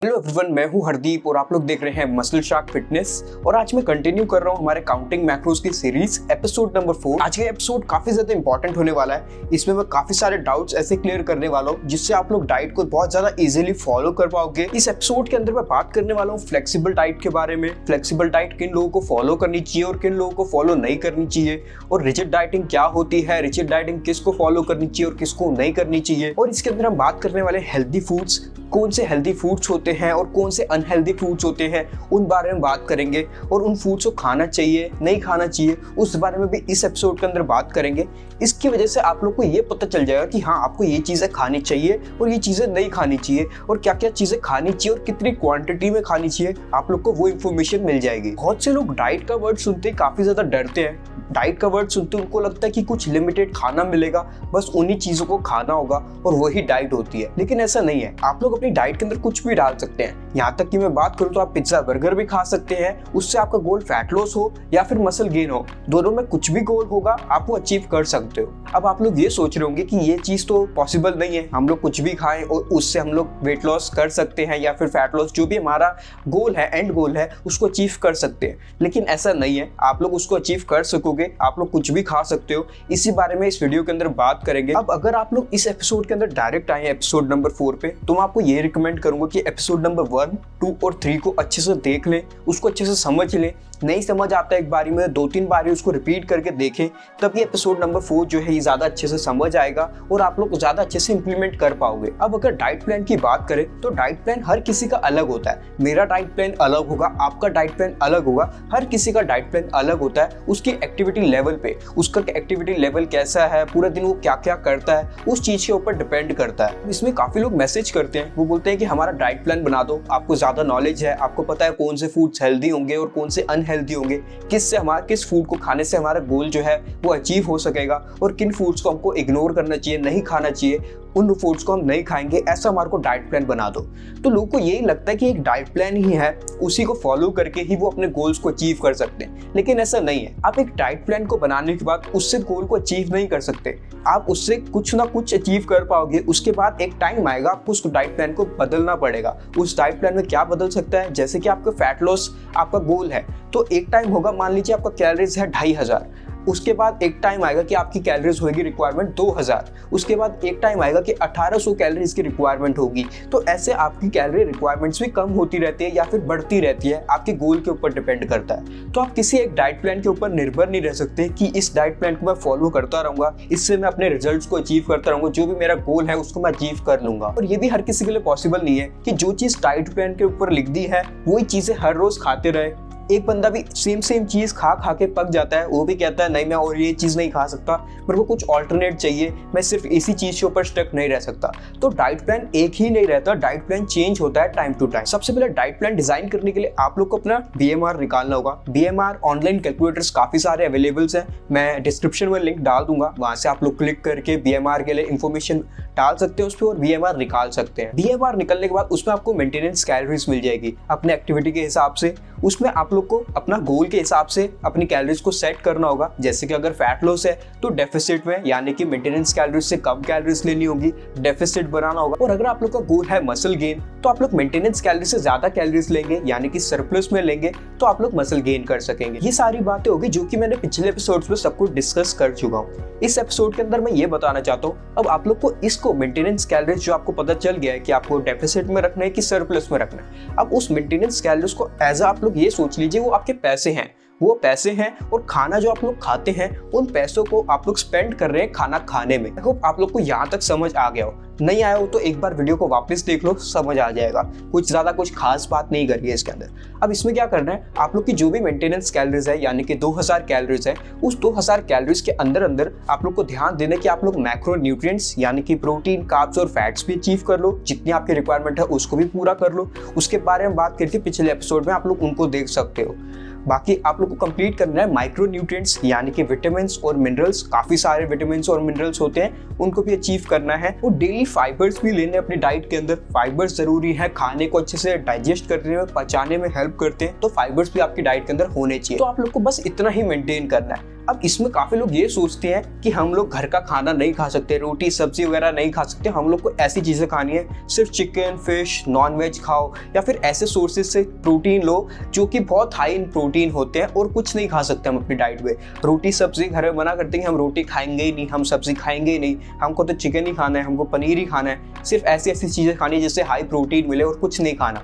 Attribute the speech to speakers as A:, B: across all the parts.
A: Hello everyone, मैं हूं हरदीप और आप लोग देख रहे हैं मसल शार्क फिटनेस। और आज मैं कंटिन्यू कर रहा हूं हमारे काउंटिंग मैक्रोज की सीरीज एपिसोड नंबर 4। आज का एपिसोड काफी ज्यादा इंपॉर्टेंट होने वाला है। इसमें मैं काफी सारे डाउट्स ऐसे क्लियर करने वाला हूं जिससे आप लोग डाइट को बहुत ज्यादा इजीली फॉलो कर पाओगे। इस एपिसोड के अंदर मैं बात करने वाला हूँ फ्लेक्सिबल डाइट के बारे में। फ्लेक्सिबल डाइट किन लोगों को फॉलो करनी चाहिए और किन लोगों को फॉलो नहीं करनी चाहिए, और रिजिड डाइटिंग क्या होती है, रिजिड डाइटिंग किसको फॉलो करनी चाहिए और किसको नहीं करनी चाहिए। और इसके अंदर हम बात करने वाले हेल्दी फूड्स, कौन से हेल्दी फूड्स होते हैं और कौन से अनहेल्दी फूड्स होते हैं, उन बारे में बात करेंगे। और उन फूड्स को खाना चाहिए नहीं खाना चाहिए उस बारे में भी इस एपिसोड के अंदर बात करेंगे। इसकी वजह से आप लोग को ये पता चल जाएगा कि हाँ, आपको ये चीज़ें खानी चाहिए और ये चीज़ें नहीं खानी चाहिए, और क्या क्या चीज़ें खानी चाहिए और कितनी क्वांटिटी में खानी चाहिए, आप लोग को वो इन्फॉर्मेशन मिल जाएगी। बहुत से लोग डाइट का वर्ड सुनते ही काफ़ी ज़्यादा डरते हैं। डाइट का वर्ड सुनते उनको लगता है कि कुछ लिमिटेड खाना मिलेगा, बस उन्हीं चीज़ों को खाना होगा और वही डाइट होती है। लेकिन ऐसा नहीं है। आप लोग अपनी डाइट के अंदर कुछ भी डाल सकते हैं। यहाँ तक कि मैं बात करूँ तो आप पिज्जा बर्गर भी खा सकते हैं। उससे आपका गोल फैट लॉस हो या फिर मसल गेन हो, दोनों में कुछ भी गोल होगा आप वो अचीव कर सकते हो। अब आप लोग ये सोच रहे होंगे कि ये चीज़ तो पॉसिबल नहीं है, हम लोग कुछ भी खाएं और उससे हम लोग वेट लॉस कर सकते हैं या फिर फैट लॉस, जो भी हमारा गोल है, एंड गोल है, उसको अचीव कर सकते हैं। लेकिन ऐसा नहीं है। आप लोग उसको अचीव कर सकोगे, आप लोग कुछ भी खा सकते हो। इसी बारे में इस वीडियो के अंदर बात करेंगे। अब अगर आप लोग इस एपिसोड के अंदर डायरेक्ट आए एपिसोड नंबर 4 पे, तो मैं आपको ये रिकमेंड करूंगा कि एपिसोड नंबर 1, 2 और 3 को अच्छे से देख लें, उसको अच्छे से समझ लें। नहीं समझ आता एक बारी में 2-3 बारी उसको रिपीट करके देखें, तब ये एपिसोड नंबर 4 जो है ये ज़्यादा अच्छे से समझ आएगा और आप लोग ज़्यादा अच्छे से इंप्लीमेंट कर पाओगे। अब अगर डाइट प्लान की बात करें तो डाइट प्लान हर किसी का अलग होता है। मेरा डाइट प्लान अलग होगा, आपका डाइट प्लान अलग होगा, हर किसी का डाइट प्लान अलग होता है। उसकी एक्टिविटी लेवल पे, उसका एक्टिविटी लेवल कैसा है, पूरा दिन वो क्या क्या करता है, उस चीज़ के ऊपर डिपेंड करता है। इसमें काफ़ी लोग मैसेज करते हैं, वो बोलते हैं कि हमारा डाइट प्लान बना दो, आपको ज़्यादा नॉलेज है, आपको पता है कौन से फूड्स हेल्दी होंगे और कौन से अनहेल्दी होंगे, किस फूड को खाने से हमारा गोल जो है वो अचीव हो सकेगा और किन फूड्स को हमको इग्नोर करना चाहिए, नहीं खाना चाहिए, उन फूड्स को हम नहीं खाएंगे, ऐसा हमारे को डाइट प्लान बना दो। तो लोगों को यही लगता है कि एक डाइट प्लान ही है, उसी को फॉलो करके ही वो अपने गोल्स को अचीव कर सकते हैं। लेकिन ऐसा नहीं है। आप एक डाइट प्लान को बनाने के बाद उससे गोल को अचीव नहीं कर सकते। आप उससे कुछ ना कुछ अचीव कर पाओगे, उसके बाद एक टाइम आएगा आपको उस डाइट प्लान को बदलना पड़ेगा। उस डाइट प्लान में क्या बदल सकता है, जैसे कि आपका फैट लॉस आपका गोल है, तो एक टाइम होगा, मान लीजिए आपका कैलोरीज है 2500, उसके बाद एक टाइम आएगा कि आपकी कैलोरीज होगी रिक्वायरमेंट 2000, उसके बाद एक टाइम आएगा कि 1800 कैलोरीज की रिक्वायरमेंट होगी। तो ऐसे आपकी कैलोरी रिक्वायरमेंट्स भी कम होती रहती है या फिर बढ़ती रहती है, आपके गोल के ऊपर डिपेंड करता है। तो आप किसी एक डाइट प्लान के ऊपर निर्भर नहीं रह सकते कि इस डाइट प्लान को मैं फॉलो करता रहूंगा, इससे मैं अपने रिजल्ट्स को अचीव करता रहूंगा, जो भी मेरा गोल है उसको मैं अचीव कर लूंगा। और ये भी हर किसी के लिए पॉसिबल नहीं है कि जो चीज़ डाइट प्लान के ऊपर लिख दी है वही चीज़ें हर रोज खाते रहे। एक बंदा भी सेम चीज़ खा खा के पक जाता है, वो भी कहता है नहीं मैं और ये चीज़ नहीं खा सकता, मेरे को कुछ ऑल्टरनेट चाहिए, मैं सिर्फ इसी चीज़ के ऊपर स्टक नहीं रह सकता। तो डाइट प्लान एक ही नहीं रहता, डाइट प्लान चेंज होता है टाइम टू टाइम। सबसे पहले डाइट प्लान डिजाइन करने के लिए आप लोग को अपना BMR निकालना होगा। BMR ऑनलाइन कैलकुलेटर्स काफ़ी सारे अवेलेबल्स हैं, मैं डिस्क्रिप्शन में लिंक डाल दूंगा, वहाँ से आप लोग क्लिक करके BMR के लिए इन्फॉर्मेशन डाल सकते हैं उस पर और BMR निकाल सकते हैं। BMR निकलने के बाद उसमें आपको मेंटेनेंस कैलोरीज मिल जाएगी अपने एक्टिविटी के हिसाब से। उसमें आप लोग को अपना गोल के हिसाब से अपनी कैलोरीज को सेट करना होगा। जैसे कि अगर फैट लॉस है तो डेफिसिट में, यानी कि मेंटेनेंस कैलोरीज से कम कैलोरीज लेनी होगी, डेफिसिट बनाना होगा। और अगर आप लोग का गोल है मसल गेन, तो आप लोग मेंटेनेंस कैलोरीज से ज्यादा कैलोरीज लेंगे, यानी कि सरप्लस में लेंगे, तो आप लोग मसल गेन कर सकेंगे। ये सारी बातें होगी जो कि मैंने पिछले एपिसोड्स में सब कुछ डिस्कस कर चुका हूँ। इस एपिसोड के अंदर मैं ये बताना चाहता हूँ, अब आप लोग को इसको मेंटेनेंस कैलोरीज जो आपको पता चल गया है कि आपको डेफिसिट में रखना है कि सरप्लस में रखना है, अब उस मेंटेनेंस कैलोरीज को एज आप लोग ये सोच लीजिए वो आपके पैसे हैं, वो पैसे हैं, और खाना जो आप लोग खाते हैं उन पैसों को आप लोग स्पेंड कर रहे हैं खाना खाने में। आई होप आप लोग को यहाँ तक समझ आ गया हो। नहीं आया हो तो एक बार वीडियो को वापस देख लो, समझ आ जाएगा। कुछ खास बात नहीं करी है इसके अंदर। अब इसमें क्या करना है, आप लोग की जो भी मेंटेनेंस कैलोरीज है, यानी कि 2000 कैलोरीज है, उस 2000 कैलोरीज के अंदर अंदर आप लोग को ध्यान देना कि आप लोग मैक्रो न्यूट्रिएंट्स यानी कि प्रोटीन, कार्ब्स और फैट्स भी अचीव कर लो, जितनी आपकी रिक्वायरमेंट है उसको भी पूरा कर लो। उसके बारे में बात करके पिछले एपिसोड में आप लोग उनको देख सकते हो। बाकी आप लोग को कंप्लीट करना है माइक्रो न्यूट्रिएंट्स, यानी कि विटामिन्स और मिनरल्स, काफ़ी सारे विटामिन्स और मिनरल्स होते हैं, उनको भी अचीव करना है। और डेली फाइबर्स भी लेने अपनी डाइट के अंदर। फाइबर्स जरूरी है, खाने को अच्छे से डाइजेस्ट करने में, पचाने में हेल्प करते हैं, तो फाइबर्स भी आपकी डाइट के अंदर होने चाहिए। तो आप लोग को बस इतना ही मेंटेन करना है। अब इसमें काफी लोग ये सोचते हैं कि हम लोग घर का खाना नहीं खा सकते, रोटी सब्जी वगैरह नहीं खा सकते, हम लोग को ऐसी चीजें खानी है, सिर्फ चिकन फिश नॉन वेज खाओ या फिर ऐसे सोर्सेज से प्रोटीन लो जो कि बहुत हाई इन प्रोटीन होते हैं और कुछ नहीं खा सकते हम अपनी डाइट में। रोटी सब्जी घर में मना करते हैं कि हम रोटी खाएंगे ही नहीं, हम सब्जी खाएंगे ही नहीं, हमको तो चिकन ही खाना है, हमको पनीर ही खाना है, सिर्फ ऐसी ऐसी चीजें खानी है जिससे हाई प्रोटीन मिले और कुछ नहीं खाना।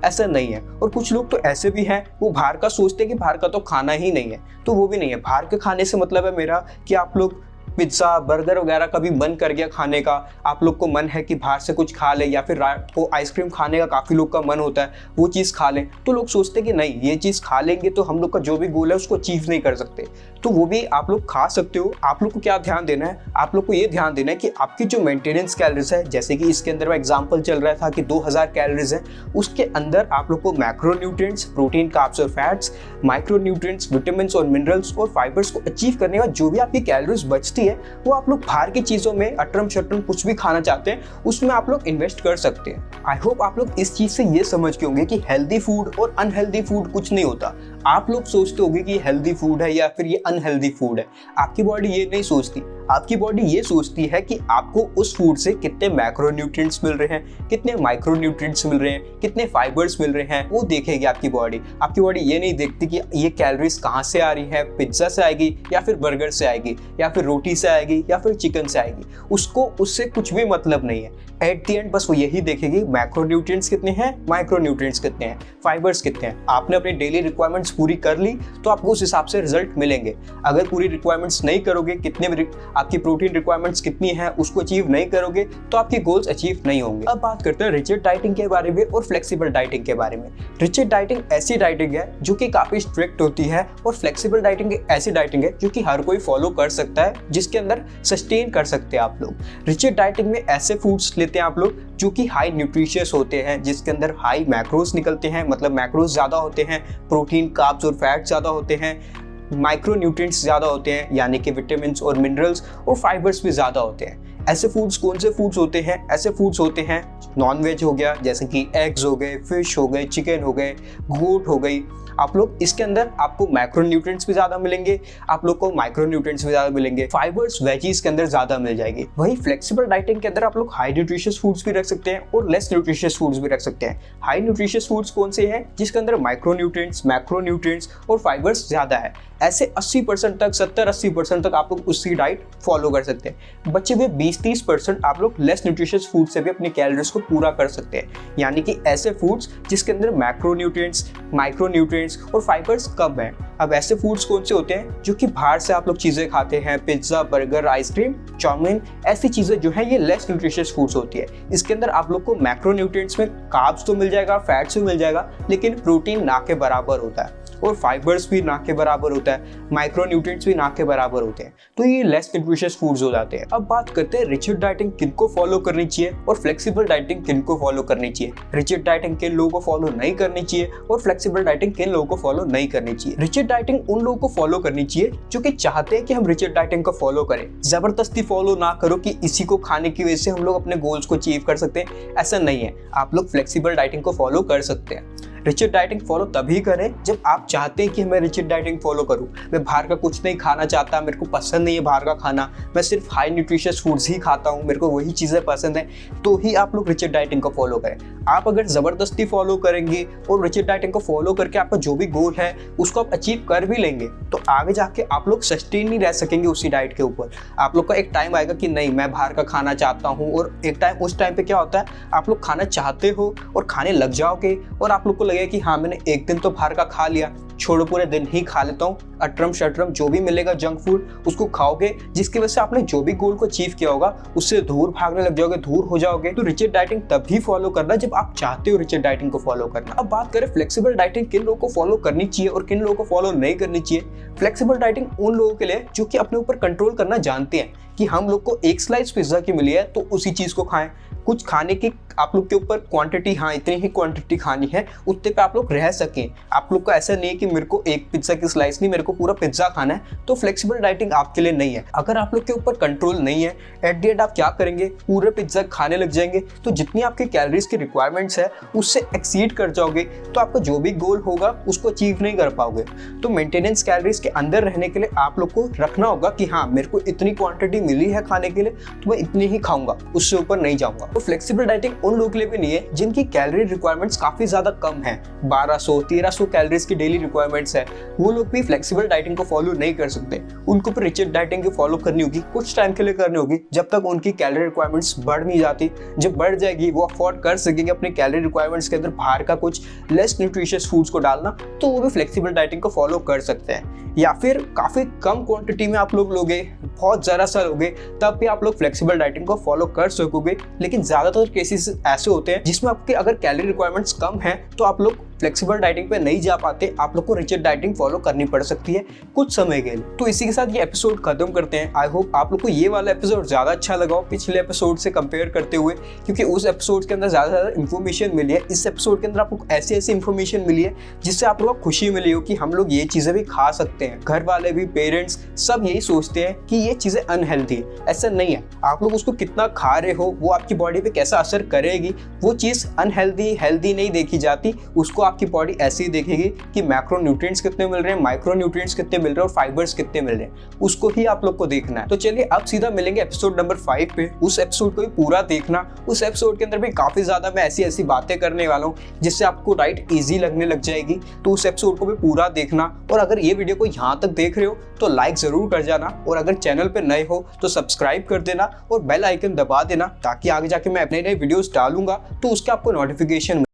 A: ऐसा नहीं है। और कुछ लोग तो ऐसे भी हैं, वो बाहर का सोचते हैं कि बाहर का तो खाना ही नहीं है, तो वो भी नहीं है। बाहर के खाने से मतलब है मेरा कि आप लोग पिज्ज़ा बर्गर वगैरह कभी मन कर गया खाने का, आप लोग को मन है कि बाहर से कुछ खा ले, या फिर रात को आइसक्रीम खाने का काफ़ी लोग का मन होता है, वो चीज़ खा लें, तो लोग सोचते हैं कि नहीं ये चीज़ खा लेंगे तो हम लोग का जो भी गोल है उसको अचीव नहीं कर सकते। तो वो भी आप लोग खा सकते हो। आप लोग को क्या ध्यान देना है, आप लोग को ये ध्यान देना है कि आपकी जो मेंटेनेंस कैलोरीज है, जैसे कि इसके अंदर एग्जाम्पल चल रहा था कि 2000 कैलोरीज है, उसके अंदर आप लोग को मैक्रोन्यूट्रिएंट्स प्रोटीन कार्ब्स और फैट्स, माइक्रोन्यूट्रिएंट्स विटामिन्स और मिनरल्स और फाइबर्स को अचीव करने का जो भी आपकी कैलोरीज बचती है वो आप लोग बाहर की चीजों में अटरम शटरम कुछ भी खाना चाहते हैं उसमें आप लोग इन्वेस्ट कर सकते हैं। आई होप आप लोग इस चीज से ये समझ के होंगे कि हेल्दी फूड और अनहेल्दी फूड कुछ नहीं होता। आप लोग सोचते होंगे कि हेल्दी फूड है या फिर ये अनहेल्दी फूड है, आपकी बॉडी ये नहीं सोचती। आपकी बॉडी ये सोचती है कि आपको उस फूड से कितने मैक्रोन्यूट्रिएंट्स मिल रहे हैं, कितने माइक्रोन्यूट्रिएंट्स मिल रहे हैं, कितने फाइबर्स मिल रहे हैं, वो देखेगी आपकी बॉडी। आपकी बॉडी ये नहीं देखती कि ये कैलोरीज कहाँ से आ रही है, पिज्जा से आएगी या फिर बर्गर से आएगी या फिर रोटी से आएगी या फिर चिकन से आएगी, उसको उससे कुछ भी मतलब नहीं है। एट द एंड बस वो यही देखेगी मैक्रोन्यूट्रिएंट्स कितने हैं, माइक्रोन्यूट्रिएंट्स कितने हैं, फाइबर्स कितने हैं। आपने अपनी डेली रिक्वायरमेंट्स पूरी कर ली तो आपको उस हिसाब से रिजल्ट मिलेंगे। अगर पूरी रिक्वायरमेंट्स नहीं करोगे, कितने आपकी प्रोटीन रिक्वायरमेंट्स कितनी है उसको अचीव नहीं करोगे तो आपके गोल्स अचीव नहीं होंगे। अब बात करते हैं रिजिड डाइटिंग के बारे में और फ्लेक्सिबल डाइटिंग के बारे में। रिजिड डाइटिंग ऐसी डाइटिंग है जो कि काफी स्ट्रिक्ट होती है और फ्लेक्सिबल डाइटिंग ऐसी डाइटिंग है जो कि हर कोई फॉलो कर सकता है, जिसके अंदर सस्टेन कर सकते हैं आप लोग। रिजिड डाइटिंग में ऐसे फूड्स लेते हैं आप लोग जो कि हाई न्यूट्रिशियस होते हैं, जिसके अंदर हाई मैक्रोज निकलते हैं, मतलब मैक्रोज ज्यादा होते हैं, प्रोटीन कार्ब्स और फैट्स ज्यादा होते हैं, माइक्रोन्यूट्रिएंट्स ज़्यादा होते हैं यानी कि विटामिन्स और मिनरल्स और फाइबर्स भी ज़्यादा होते हैं। ऐसे फूड्स कौन से फूड्स होते हैं? ऐसे फूड्स होते हैं नॉन वेज हो गया, जैसे कि एग्स हो गए, फिश हो गए, चिकन हो गए, गोट हो गई। आप लोग इसके अंदर आपको मैक्रोन्यूट्रिएंट्स भी ज़्यादा मिलेंगे, आप लोग को माइक्रोन्यूट्रिएंट्स भी ज़्यादा मिलेंगे, फाइबर्स वेजीज के अंदर ज़्यादा मिल जाएगी। वही फ्लेक्सिबल डाइटिंग के अंदर आप लोग हाई न्यूट्रिशियस फूड्स भी रख सकते हैं और लेस न्यूट्रिशियस फूड्स भी रख सकते हैं। हाई न्यूट्रिशियस फूड्स कौन से हैं? जिसके अंदर माइक्रोन्यूट्रिएंट्स, मैक्रोन्यूट्रिएंट्स और फाइबर्स ज़्यादा है। ऐसे 80% तक, 70-80% तक आप लोग उसकी डाइट फॉलो कर सकते हैं। बचे हुए 20-30% आप लोग लेस न्यूट्रिशियस फूड से भी अपनी कैलोरीज को पूरा कर सकते हैं, यानी कि ऐसे फूड्स जिसके अंदर मैक्रोन्यूट्रिएंट्स, माइक्रोन्यूट्रिएंट्स और फाइबर्स कम है। अब ऐसे फूड्स कौन से होते हैं? जो कि बाहर से आप लोग चीज़ें खाते हैं, पिज्ज़ा बर्गर आइसक्रीम चाउमीन, ऐसी चीज़ें जो है ये लेस न्यूट्रिशियस फूड्स होती है। इसके अंदर आप लोग को मैक्रोन्यूट्रिएंट्स में कार्ब्स तो मिल जाएगा, फैट्स भी मिल जाएगा, लेकिन प्रोटीन ना के बराबर होता है और फाइबर्स भी ना के बराबर होता है, माइक्रोन्यूट्रिएंट्स भी ना के बराबर होते हैं, तो ये लेस न्यूट्रिशियस फूड्स हो जाते हैं। अब बात करते हैं रिजिड डाइटिंग किनको फॉलो करनी चाहिए और फ्लेक्सिबल डाइटिंग किनको फॉलो करनी चाहिए। रिजिड डाइटिंग किन लोगों को फॉलो नहीं करनी चाहिए और फ्लेक्सिबल डाइटिंग किन लोगों को फॉलो नहीं करनी चाहिए। रिजिड डाइटिंग उन लोगों को फॉलो करनी चाहिए जो कि चाहते हैं कि हम रिजिड डाइटिंग को फॉलो करें। जबरदस्ती फॉलो ना करो कि इसी को खाने की वजह से हम लोग अपने गोल्स को अचीव कर सकते हैं, ऐसा नहीं है। आप लोग फ्लेक्सिबल डाइटिंग को फॉलो कर सकते हैं। रिजिड डाइटिंग फॉलो तभी करें जब आप चाहते हैं कि मैं रिजिड डाइटिंग फॉलो करूं, मैं बाहर का कुछ नहीं खाना चाहता, मेरे को पसंद नहीं है बाहर का खाना, मैं सिर्फ हाई न्यूट्रिशियस फूड्स ही खाता हूं, मेरे को वही चीज़ें पसंद हैं, तो ही आप लोग रिजिड डाइटिंग को फॉलो करें। आप अगर ज़बरदस्ती फॉलो करेंगे और रिजिड डाइटिंग को फॉलो करके आपका जो भी गोल है उसको आप अचीव कर भी लेंगे, तो आगे जाके आप लोग सस्टेन नहीं रह सकेंगे उसी डाइट के ऊपर। आप लोग का एक टाइम आएगा कि नहीं मैं बाहर का खाना चाहता हूँ, और एक टाइम उस टाइम पे क्या होता है आप लोग खाना चाहते हो और खाने लग जाओगे और आप लोग को लगेगा कि हाँ मैंने एक दिन तो बाहर का खा लिया, छोड़ो पूरे दिन ही खा लेता हूँ, अटरम शटरम जो भी मिलेगा जंक फूड उसको खाओगे, जिसकी वजह से आपने जो भी गोल को अचीव किया होगा उससे दूर भागने लग जाओगे, दूर हो जाओगे। तो रिजिड डाइटिंग तभी फॉलो करना जब आप चाहते हो रिजिड डाइटिंग को फॉलो करना। अब बात करें फ्लेक्सिबल डाइटिंग किन लोगों को फॉलो करनी चाहिए और किन लोगों को फॉलो नहीं करनी चाहिए। फ्लेक्सिबल डाइटिंग उन लोगों के लिए जो कि अपने ऊपर कंट्रोल करना जानते हैं, कि हम लोग को एक स्लाइस पिज्जा की मिली है तो उसी चीज को खाएं। कुछ खाने की आप लोग के ऊपर क्वांटिटी, हाँ इतनी ही क्वांटिटी खानी है, उतने पे आप लोग रह सकें। आप लोग को ऐसा नहीं है कि मेरे को एक पिज्जा की स्लाइस नहीं, मेरे को पूरा पिज्जा खाना है, तो फ्लेक्सिबल डाइटिंग आपके लिए नहीं है। अगर आप लोग के ऊपर कंट्रोल नहीं है, एट द एंड आप क्या करेंगे, पूरे पिज्जा खाने लग जाएंगे, तो जितनी आपकी कैलोरीज की रिक्वायरमेंट्स है उससे एक्सीड कर जाओगे, तो आपका जो भी गोल होगा उसको अचीव नहीं कर पाओगे। तो मेंटेनेंस कैलोरीज के अंदर रहने के लिए आप लोग को रखना होगा कि हाँ मेरे को इतनी क्वांटिटी मिली है खाने के लिए, तो मैं इतनी ही खाऊंगा, उससे ऊपर नहीं जाऊंगा। तो फ्लेक्सिबल डाइटिंग उन लोगों के लिए भी नहीं है जिनकी कैलोरी रिक्वायरमेंट्स काफी ज्यादा कम है, 1200-1300 कैलोरीज की डेली रिक्वायरमेंट्स है, वो लोग भी फ्लेक्सिबल डाइटिंग को फॉलो नहीं कर सकते। उनको भी रिजिड डाइटिंग को फॉलो करनी होगी, कुछ टाइम के लिए करनी होगी, जब तक उनकी कैलोरी रिक्वायरमेंट्स बढ़ नहीं जाती। जब बढ़ जाएगी, वो अफोर्ड कर सकेंगे अपनी कैलोरी रिक्वायरमेंट्स के अंदर बाहर का कुछ लेस न्यूट्रिशियस फूड्स को डालना, तो वो भी फ्लेक्सिबल डाइटिंग को फॉलो कर सकते हैं। या फिर काफी कम क्वांटिटी में आप लोग लोगे, बहुत जरा सा लोगे, तब भी आप लोग फ्लेक्सिबल डाइटिंग को फॉलो कर सकोगे। लेकिन ज्यादातर केसेस ऐसे होते हैं जिसमें आपके अगर कैलोरी रिक्वायरमेंट्स कम है तो आप लोग फ्लेक्सिबल डाइटिंग पे नहीं जा पाते, आप लोग को रिजिड डाइटिंग फॉलो करनी पड़ सकती है कुछ समय के लिए। तो इसी के साथ ये एपिसोड खत्म करते हैं। आई होप आप लोग को ये वाला एपिसोड ज्यादा अच्छा लगा हो पिछले एपिसोड से कंपेयर करते हुए, क्योंकि उस एपिसोड के अंदर ज्यादा इन्फॉर्मेशन मिली है। इस एपिसोड के अंदर आपको ऐसी ऐसी इन्फॉर्मेशन मिली है जिससे आप लोग को खुशी मिली हो कि हम लोग ये चीजें भी खा सकते हैं। घर वाले भी, पेरेंट्स सब यही सोचते हैं कि ये चीजें अनहेल्दी है, ऐसा नहीं है। आप लोग उसको कितना खा रहे हो, वो आपकी बॉडी पे कैसा असर करेगी, वो चीज अनहेल्दी हेल्दी नहीं देखी जाती। उसको आपकी बॉडी ऐसे ही देखेगी कि मैक्रो न्यूट्रिएंट्स कितने मिल रहे हैं, माइक्रो न्यूट्रिएंट्स कितने मिल रहे हैं और फाइबर्स कितने मिल रहे हैं, उसको ही आप लोग को देखना है। तो चलिए अब सीधा मिलेंगे एपिसोड नंबर 5 पे। उस एपिसोड को भी पूरा देखना। उस एपिसोड के अंदर भी काफी ज्यादा मैं ऐसी ऐसी बातें करने वाला हूँ जिससे आपको डाइट इजी लगने लग जाएगी। तो उस एपिसोड को भी पूरा देखना। और अगर ये वीडियो को यहाँ तक देख रहे हो तो लाइक जरूर कर जाना, और अगर चैनल पे नए हो तो सब्सक्राइब कर देना और बेल आइकन दबा देना, ताकि आगे जाके मैं अपने नए वीडियोस डालूंगा तो उसका आपको नोटिफिकेशन